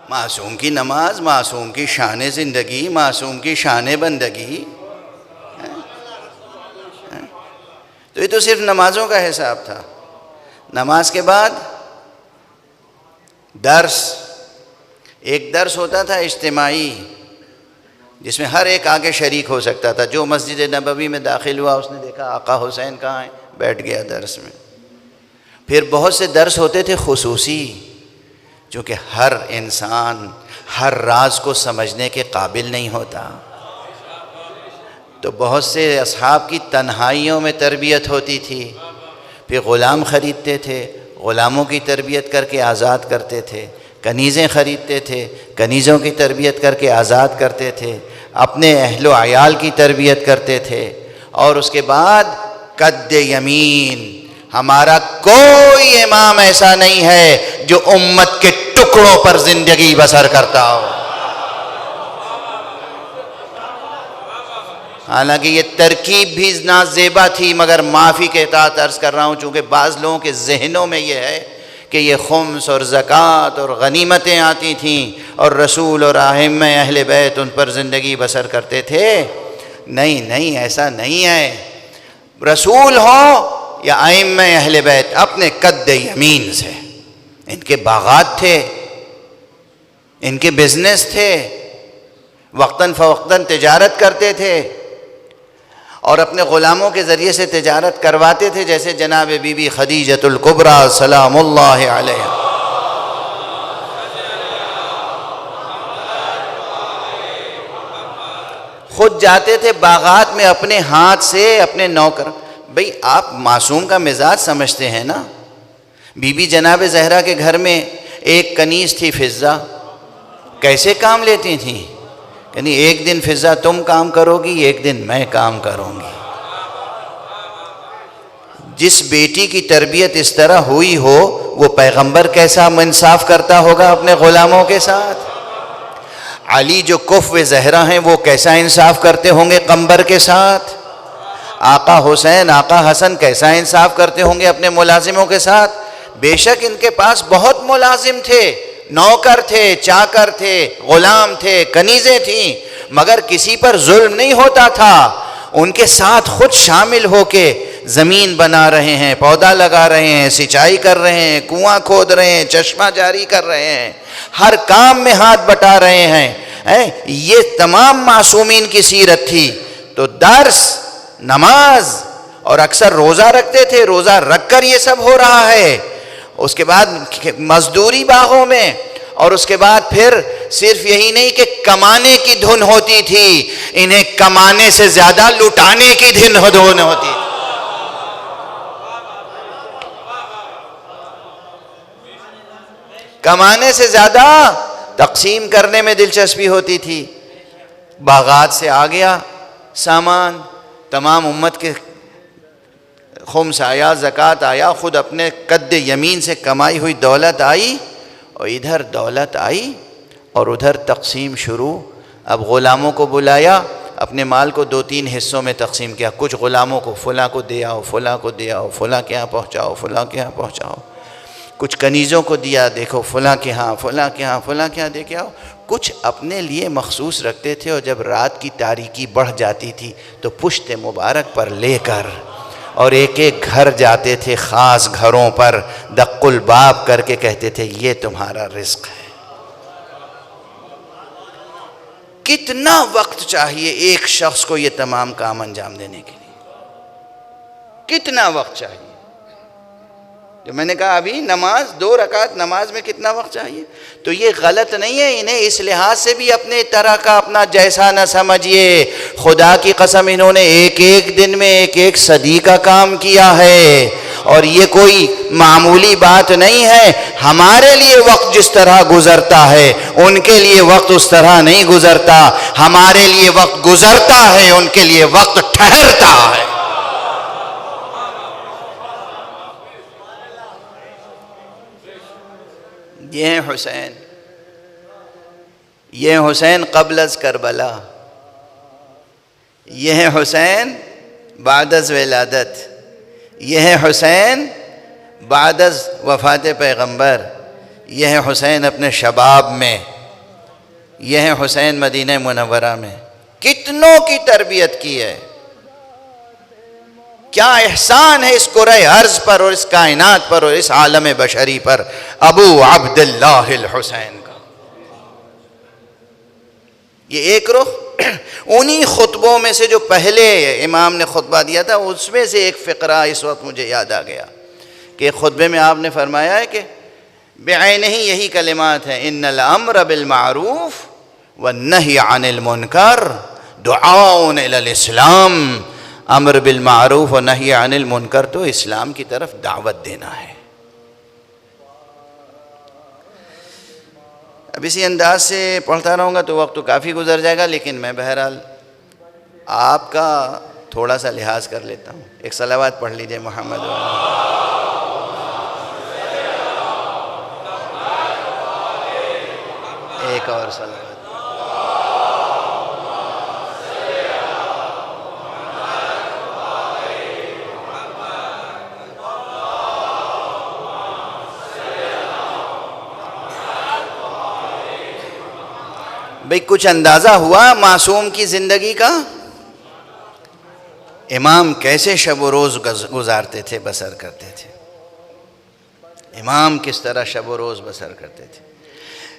معصوم کی نماز، معصوم کی شان زندگی، معصوم کی شان بندگی. تو یہ تو صرف نمازوں کا حساب تھا. نماز کے بعد درس، ایک درس ہوتا تھا اجتماعی جس میں ہر ایک آگے شریک ہو سکتا تھا. جو مسجد نبوی میں داخل ہوا اس نے دیکھا آقا حسین کہاں ہیں، بیٹھ گیا درس میں. پھر بہت سے درس ہوتے تھے خصوصی، چونکہ ہر انسان ہر راز کو سمجھنے کے قابل نہیں ہوتا، تو بہت سے اصحاب کی تنہائیوں میں تربیت ہوتی تھی. پھر غلام خریدتے تھے، غلاموں کی تربیت کر کے آزاد کرتے تھے. کنیزیں خریدتے تھے، کنیزوں کی تربیت کر کے آزاد کرتے تھے. اپنے اہل و عیال کی تربیت کرتے تھے. اور اس کے بعد قد یمین. ہمارا کوئی امام ایسا نہیں ہے جو امت کے ٹکڑوں پر زندگی بسر کرتا ہو. حالانکہ یہ ترکیب بھی نازیبا تھی، مگر معافی کے تحت عرض کر رہا ہوں چونکہ بعض لوگوں کے ذہنوں میں یہ ہے کہ یہ خمس اور زکوٰۃ اور غنیمتیں آتی تھیں اور رسول اور ائمہ اہل بیت ان پر زندگی بسر کرتے تھے. نہیں نہیں، ایسا نہیں ہے. رسول ہو یا ائمہ اہل بیت، اپنے قد یمین سے. ان کے باغات تھے، ان کے بزنس تھے، وقتاً فوقتاً تجارت کرتے تھے اور اپنے غلاموں کے ذریعے سے تجارت کرواتے تھے، جیسے جناب بی بی خدیجۃ الکبریٰ سلام اللہ علیہا. خود جاتے تھے باغات میں اپنے ہاتھ سے اپنے نوکر. بھئی آپ معصوم کا مزاج سمجھتے ہیں نا. بی بی جناب زہرا کے گھر میں ایک کنیز تھی فضہ، کیسے کام لیتی تھیں؟ یعنی ایک دن فضہ تم کام کرو گی، ایک دن میں کام کروں گی. جس بیٹی کی تربیت اس طرح ہوئی ہو وہ پیغمبر کیسا انصاف کرتا ہوگا اپنے غلاموں کے ساتھ. علی جو کفو زہرا ہیں وہ کیسا انصاف کرتے ہوں گے قمبر کے ساتھ. آقا حسین، آقا حسن کیسا انصاف کرتے ہوں گے اپنے ملازموں کے ساتھ. بے شک ان کے پاس بہت ملازم تھے، نوکر تھے، چاکر تھے، غلام تھے، کنیزیں تھیں، مگر کسی پر ظلم نہیں ہوتا تھا. ان کے ساتھ خود شامل ہو کے زمین بنا رہے ہیں، پودا لگا رہے ہیں، سینچائی کر رہے ہیں، کنواں کھود رہے ہیں، چشمہ جاری کر رہے ہیں، ہر کام میں ہاتھ بٹا رہے ہیں. یہ تمام معصومین کی سیرت تھی. تو درس، نماز اور اکثر روزہ رکھتے تھے. روزہ رکھ کر یہ سب ہو رہا ہے. اس کے بعد مزدوری باغوں میں، اور اس کے بعد پھر صرف یہی نہیں کہ کمانے کی دھن ہوتی تھی، انہیں کمانے سے زیادہ لٹانے کی دھن ہوتی تھی. کمانے سے زیادہ تقسیم کرنے میں دلچسپی ہوتی تھی. باغات سے آ گیا سامان، تمام امت کے خمس آیا، زکوٰۃ آیا، خود اپنے قد یمین سے کمائی ہوئی دولت آئی، اور ادھر دولت آئی اور ادھر تقسیم شروع. اب غلاموں کو بلایا، اپنے مال کو 2-3 حصوں میں تقسیم کیا. کچھ غلاموں کو فلاں کو دے آؤ، فلاں کو دے آؤ، فلاں کے ہاں پہنچاؤ، فلاں کے ہاں پہنچاؤ. کچھ کنیزوں کو دیا، دیکھو فلاں کے ہاں، فلاں کے ہاں، فلاں کے ہاں دے کے آؤ. کچھ اپنے لیے مخصوص رکھتے تھے، اور جب رات کی تاریکی بڑھ جاتی تھی تو پشت مبارک پر لے کر اور ایک ایک گھر جاتے تھے، خاص گھروں پر دق الباب کر کے کہتے تھے یہ تمہارا رزق ہے. کتنا وقت چاہیے ایک شخص کو یہ تمام کام انجام دینے کے لیے؟ کتنا وقت چاہیے؟ جو میں نے کہا ابھی نماز، 2 رکعت نماز میں کتنا وقت چاہیے؟ تو یہ غلط نہیں ہے. انہیں اس لحاظ سے بھی اپنے طرح کا اپنا جیسا نہ سمجھیے. خدا کی قسم انہوں نے ایک ایک دن میں ایک ایک صدی کا کام کیا ہے، اور یہ کوئی معمولی بات نہیں ہے. ہمارے لیے وقت جس طرح گزرتا ہے ان کے لیے وقت اس طرح نہیں گزرتا. ہمارے لیے وقت گزرتا ہے، ان کے لیے وقت ٹھہرتا ہے. یہ ہے حسین، یہ حسین قبل از کربلا، یہ ہے حسین بعد از ولادت، یہ ہے حسین بعد از وفات پیغمبر، یہ ہے حسین اپنے شباب میں. یہ ہے حسین مدینہ منورہ میں، کتنوں کی تربیت کی ہے. کیا احسان ہے اس کرۂ ارض پر اور اس کائنات پر اور اس عالم بشری پر ابو عبداللہ الحسین کا. یہ ایک رخ. انہی خطبوں میں سے جو پہلے امام نے خطبہ دیا تھا اس میں سے ایک فقرہ اس وقت مجھے یاد آ گیا کہ خطبے میں آپ نے فرمایا ہے کہ بعینہ یہی کلمات ہیں، ان الامر بالمعروف والنہی عن المنکر دعاء الی الاسلام. امر بالمعروف و نہی عن المنکر تو اسلام کی طرف دعوت دینا ہے. اب اسی انداز سے پڑھتا رہوں گا تو وقت تو کافی گزر جائے گا، لیکن میں بہرحال آپ کا تھوڑا سا لحاظ کر لیتا ہوں. ایک صلوات پڑھ لیجئے محمد ایک اور صلوات. بھئی کچھ اندازہ ہوا معصوم کی زندگی کا؟ امام کیسے شب و روز گزارتے تھے، بسر کرتے تھے. امام کس طرح شب و روز بسر کرتے تھے.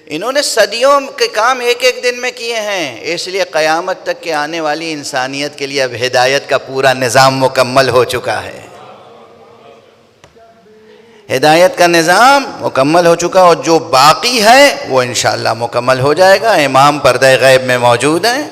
انہوں نے صدیوں کے کام ایک ایک دن میں کیے ہیں، اس لیے قیامت تک کے آنے والی انسانیت کے لیے اب ہدایت کا پورا نظام مکمل ہو چکا ہے. ہدایت کا نظام مکمل ہو چکا اور جو باقی ہے وہ انشاءاللہ مکمل ہو جائے گا. امام پردہ غیب میں موجود ہیں.